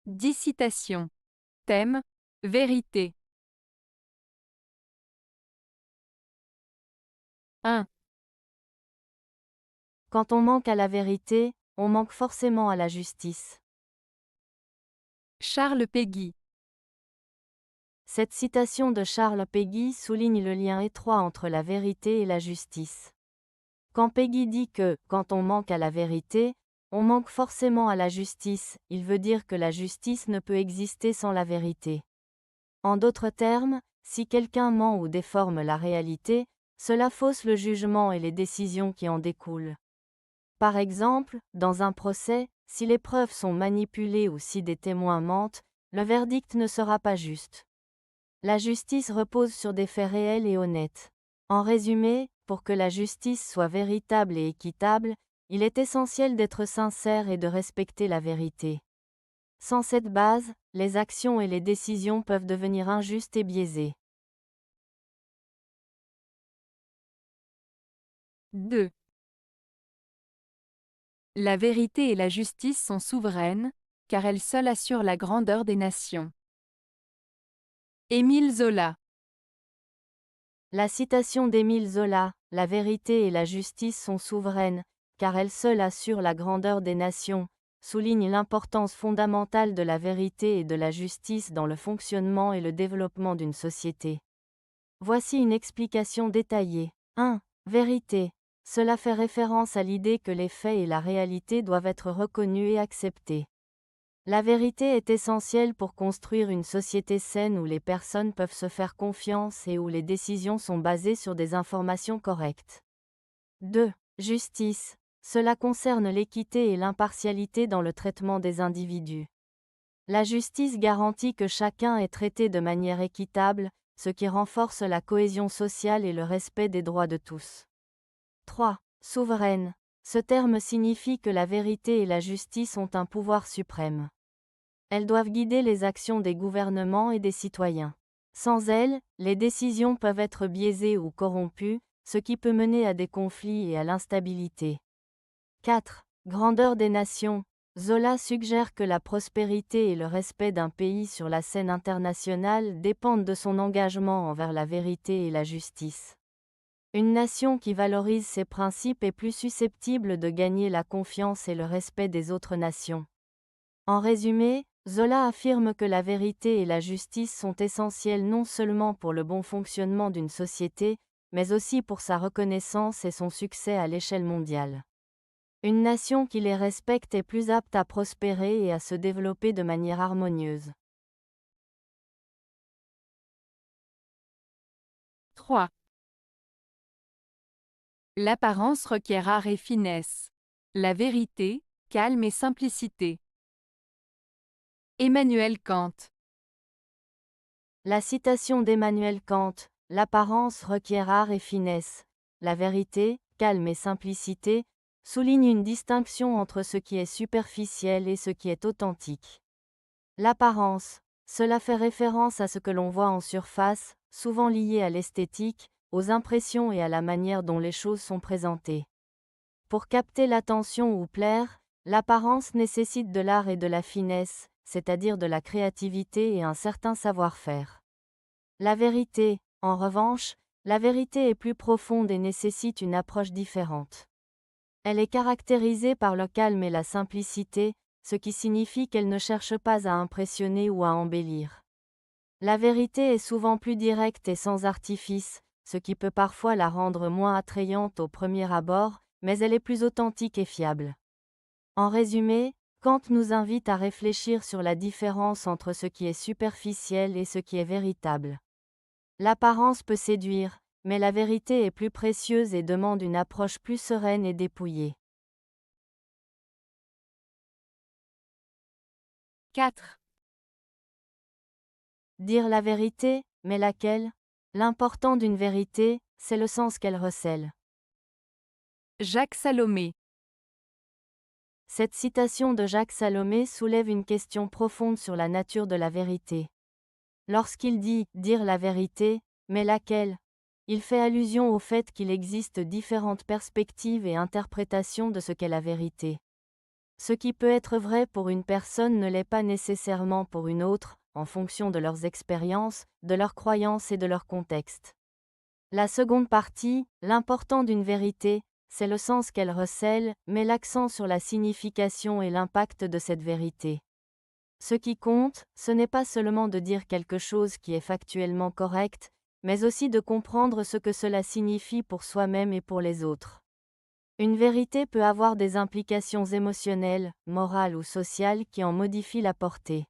10 citations. Thème: vérité. 1. Quand on manque à la vérité, on manque forcément à la justice. Charles Péguy. Cette citation de Charles Péguy souligne le lien étroit entre la vérité et la justice. Quand Péguy dit que, quand on manque à la vérité, on manque forcément à la justice, il veut dire que la justice ne peut exister sans la vérité. En d'autres termes, si quelqu'un ment ou déforme la réalité, cela fausse le jugement et les décisions qui en découlent. Par exemple, dans un procès, si les preuves sont manipulées ou si des témoins mentent, le verdict ne sera pas juste. La justice repose sur des faits réels et honnêtes. En résumé, pour que la justice soit véritable et équitable, il est essentiel d'être sincère et de respecter la vérité. Sans cette base, les actions et les décisions peuvent devenir injustes et biaisées. 2. La vérité et la justice sont souveraines, car elles seules assurent la grandeur des nations. Émile Zola. La citation d'Émile Zola, La vérité et la justice sont souveraines, car elles seules assurent la grandeur des nations, souligne l'importance fondamentale de la vérité et de la justice dans le fonctionnement et le développement d'une société. Voici une explication détaillée. 1. Vérité. Cela fait référence à l'idée que les faits et la réalité doivent être reconnus et acceptés. La vérité est essentielle pour construire une société saine où les personnes peuvent se faire confiance et où les décisions sont basées sur des informations correctes. 2. Justice. Cela concerne l'équité et l'impartialité dans le traitement des individus. La justice garantit que chacun est traité de manière équitable, ce qui renforce la cohésion sociale et le respect des droits de tous. 3. Souveraine. Ce terme signifie que la vérité et la justice ont un pouvoir suprême. Elles doivent guider les actions des gouvernements et des citoyens. Sans elles, les décisions peuvent être biaisées ou corrompues, ce qui peut mener à des conflits et à l'instabilité. 4. Grandeur des nations. Zola suggère que la prospérité et le respect d'un pays sur la scène internationale dépendent de son engagement envers la vérité et la justice. Une nation qui valorise ces principes est plus susceptible de gagner la confiance et le respect des autres nations. En résumé, Zola affirme que la vérité et la justice sont essentielles non seulement pour le bon fonctionnement d'une société, mais aussi pour sa reconnaissance et son succès à l'échelle mondiale. Une nation qui les respecte est plus apte à prospérer et à se développer de manière harmonieuse. 3. L'apparence requiert art et finesse. La vérité, calme et simplicité. Emmanuel Kant. La citation d'Emmanuel Kant, l'apparence requiert art et finesse, la vérité, calme et simplicité, souligne une distinction entre ce qui est superficiel et ce qui est authentique. L'apparence, cela fait référence à ce que l'on voit en surface, souvent lié à l'esthétique, aux impressions et à la manière dont les choses sont présentées. Pour capter l'attention ou plaire, l'apparence nécessite de l'art et de la finesse, c'est-à-dire de la créativité et un certain savoir-faire. La vérité, en revanche, la vérité est plus profonde et nécessite une approche différente. Elle est caractérisée par le calme et la simplicité, ce qui signifie qu'elle ne cherche pas à impressionner ou à embellir. La vérité est souvent plus directe et sans artifice, ce qui peut parfois la rendre moins attrayante au premier abord, mais elle est plus authentique et fiable. En résumé, Kant nous invite à réfléchir sur la différence entre ce qui est superficiel et ce qui est véritable. L'apparence peut séduire, mais la vérité est plus précieuse et demande une approche plus sereine et dépouillée. 4. Dire la vérité, mais laquelle? L'important d'une vérité, c'est le sens qu'elle recèle. Jacques Salomé. Cette citation de Jacques Salomé soulève une question profonde sur la nature de la vérité. Lorsqu'il dit « dire la vérité », mais laquelle? Il fait allusion au fait qu'il existe différentes perspectives et interprétations de ce qu'est la vérité. Ce qui peut être vrai pour une personne ne l'est pas nécessairement pour une autre, en fonction de leurs expériences, de leurs croyances et de leur contexte. La seconde partie, l'important d'une vérité, c'est le sens qu'elle recèle, met l'accent sur la signification et l'impact de cette vérité. Ce qui compte, ce n'est pas seulement de dire quelque chose qui est factuellement correct, mais aussi de comprendre ce que cela signifie pour soi-même et pour les autres. Une vérité peut avoir des implications émotionnelles, morales ou sociales qui en modifient la portée.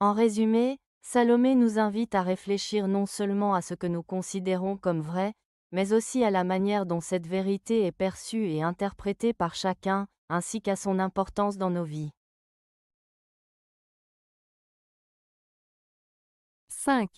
En résumé, Salomé nous invite à réfléchir non seulement à ce que nous considérons comme vrai, mais aussi à la manière dont cette vérité est perçue et interprétée par chacun, ainsi qu'à son importance dans nos vies. 5.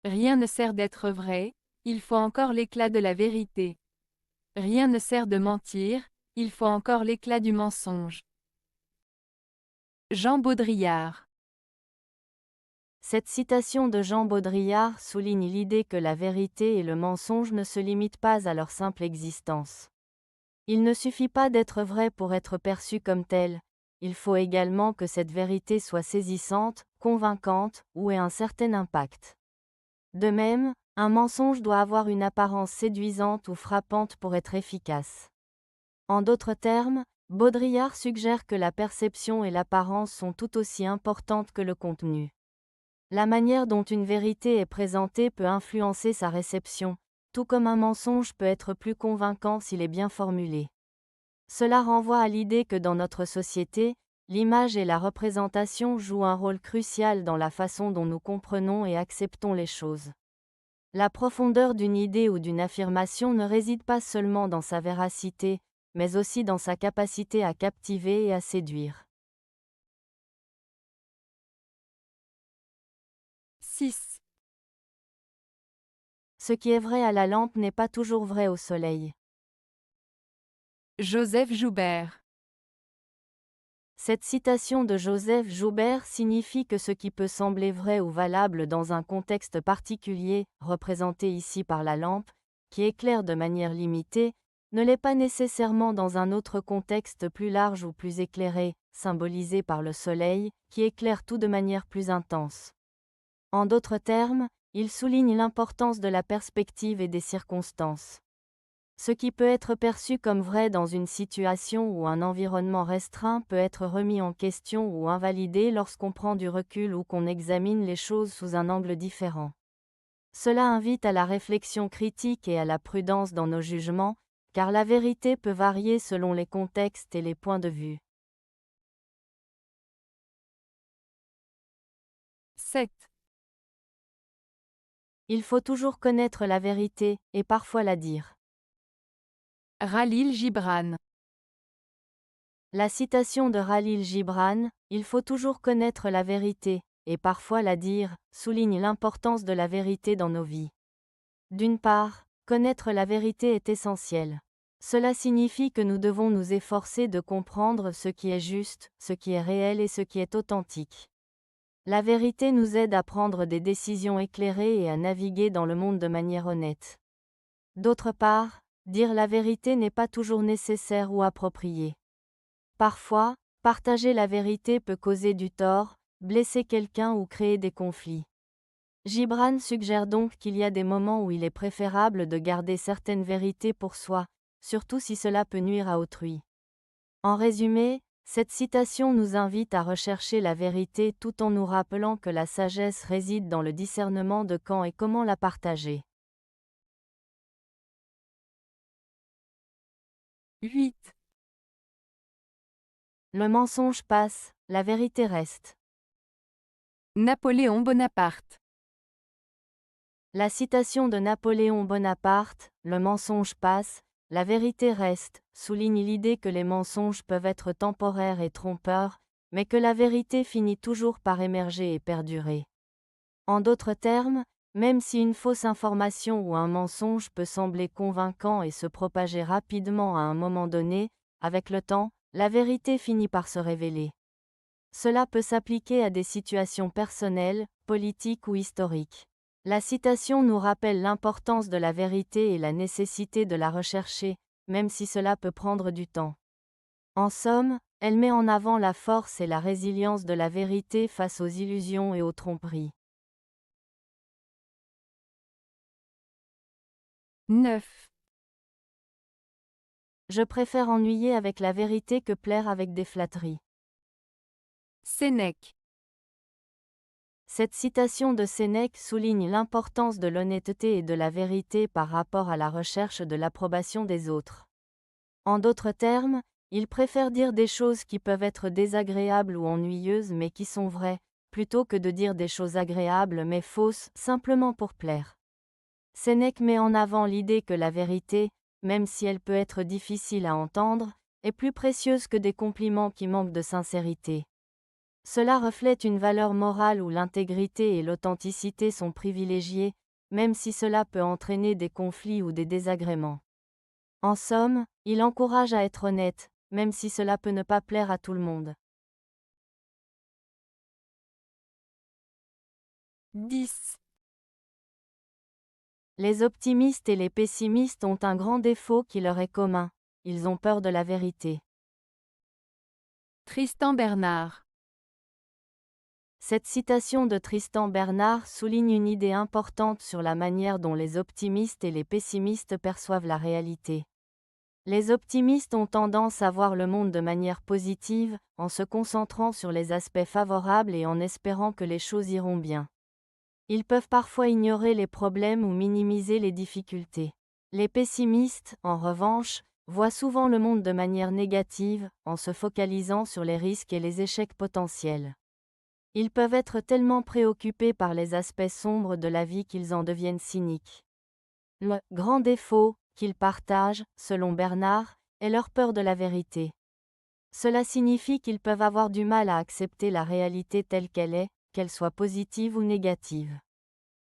Rien ne sert d'être vrai, il faut encore l'éclat de la vérité. Rien ne sert de mentir, il faut encore l'éclat du mensonge. Jean Baudrillard. Cette citation de Jean Baudrillard souligne l'idée que la vérité et le mensonge ne se limitent pas à leur simple existence. Il ne suffit pas d'être vrai pour être perçu comme tel, il faut également que cette vérité soit saisissante, convaincante, ou ait un certain impact. De même, un mensonge doit avoir une apparence séduisante ou frappante pour être efficace. En d'autres termes, Baudrillard suggère que la perception et l'apparence sont tout aussi importantes que le contenu. La manière dont une vérité est présentée peut influencer sa réception, tout comme un mensonge peut être plus convaincant s'il est bien formulé. Cela renvoie à l'idée que dans notre société, l'image et la représentation jouent un rôle crucial dans la façon dont nous comprenons et acceptons les choses. La profondeur d'une idée ou d'une affirmation ne réside pas seulement dans sa véracité, mais aussi dans sa capacité à captiver et à séduire. 6. Ce qui est vrai à la lampe n'est pas toujours vrai au soleil. Joseph Joubert. Cette citation de Joseph Joubert signifie que ce qui peut sembler vrai ou valable dans un contexte particulier, représenté ici par la lampe, qui éclaire de manière limitée, ne l'est pas nécessairement dans un autre contexte plus large ou plus éclairé, symbolisé par le soleil, qui éclaire tout de manière plus intense. En d'autres termes, il souligne l'importance de la perspective et des circonstances. Ce qui peut être perçu comme vrai dans une situation ou un environnement restreint peut être remis en question ou invalidé lorsqu'on prend du recul ou qu'on examine les choses sous un angle différent. Cela invite à la réflexion critique et à la prudence dans nos jugements, car la vérité peut varier selon les contextes et les points de vue. 7. Il faut toujours connaître la vérité, et parfois la dire. Khalil Gibran. La citation de Khalil Gibran, « Il faut toujours connaître la vérité, et parfois la dire », souligne l'importance de la vérité dans nos vies. D'une part, connaître la vérité est essentiel. Cela signifie que nous devons nous efforcer de comprendre ce qui est juste, ce qui est réel et ce qui est authentique. La vérité nous aide à prendre des décisions éclairées et à naviguer dans le monde de manière honnête. D'autre part, dire la vérité n'est pas toujours nécessaire ou approprié. Parfois, partager la vérité peut causer du tort, blesser quelqu'un ou créer des conflits. Gibran suggère donc qu'il y a des moments où il est préférable de garder certaines vérités pour soi, surtout si cela peut nuire à autrui. En résumé, cette citation nous invite à rechercher la vérité tout en nous rappelant que la sagesse réside dans le discernement de quand et comment la partager. 8. Le mensonge passe, la vérité reste. Napoléon Bonaparte. La citation de Napoléon Bonaparte, « Le mensonge passe, la vérité reste », souligne l'idée que les mensonges peuvent être temporaires et trompeurs, mais que la vérité finit toujours par émerger et perdurer. En d'autres termes, même si une fausse information ou un mensonge peut sembler convaincant et se propager rapidement à un moment donné, avec le temps, la vérité finit par se révéler. Cela peut s'appliquer à des situations personnelles, politiques ou historiques. La citation nous rappelle l'importance de la vérité et la nécessité de la rechercher, même si cela peut prendre du temps. En somme, elle met en avant la force et la résilience de la vérité face aux illusions et aux tromperies. 9. Je préfère ennuyer avec la vérité que plaire avec des flatteries. Sénèque. Cette citation de Sénèque souligne l'importance de l'honnêteté et de la vérité par rapport à la recherche de l'approbation des autres. En d'autres termes, il préfère dire des choses qui peuvent être désagréables ou ennuyeuses mais qui sont vraies, plutôt que de dire des choses agréables mais fausses, simplement pour plaire. Sénèque met en avant l'idée que la vérité, même si elle peut être difficile à entendre, est plus précieuse que des compliments qui manquent de sincérité. Cela reflète une valeur morale où l'intégrité et l'authenticité sont privilégiées, même si cela peut entraîner des conflits ou des désagréments. En somme, il encourage à être honnête, même si cela peut ne pas plaire à tout le monde. 10. Les optimistes et les pessimistes ont un grand défaut qui leur est commun, ils ont peur de la vérité. Tristan Bernard. Cette citation de Tristan Bernard souligne une idée importante sur la manière dont les optimistes et les pessimistes perçoivent la réalité. Les optimistes ont tendance à voir le monde de manière positive, en se concentrant sur les aspects favorables et en espérant que les choses iront bien. Ils peuvent parfois ignorer les problèmes ou minimiser les difficultés. Les pessimistes, en revanche, voient souvent le monde de manière négative, en se focalisant sur les risques et les échecs potentiels. Ils peuvent être tellement préoccupés par les aspects sombres de la vie qu'ils en deviennent cyniques. Le grand défaut qu'ils partagent, selon Bernard, est leur peur de la vérité. Cela signifie qu'ils peuvent avoir du mal à accepter la réalité telle qu'elle est, qu'elle soit positive ou négative.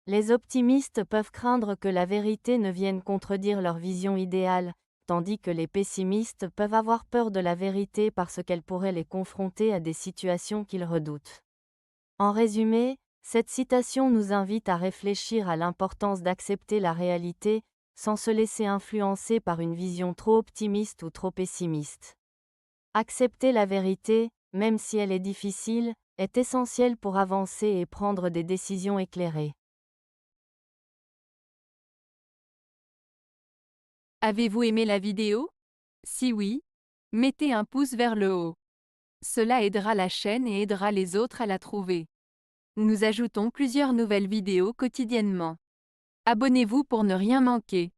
Les optimistes peuvent craindre que la vérité ne vienne contredire leur vision idéale, tandis que les pessimistes peuvent avoir peur de la vérité parce qu'elle pourrait les confronter à des situations qu'ils redoutent. En résumé, cette citation nous invite à réfléchir à l'importance d'accepter la réalité, sans se laisser influencer par une vision trop optimiste ou trop pessimiste. Accepter la vérité, même si elle est difficile, est essentiel pour avancer et prendre des décisions éclairées. Avez-vous aimé la vidéo? Si oui, mettez un pouce vers le haut. Cela aidera la chaîne et aidera les autres à la trouver. Nous ajoutons plusieurs nouvelles vidéos quotidiennement. Abonnez-vous pour ne rien manquer.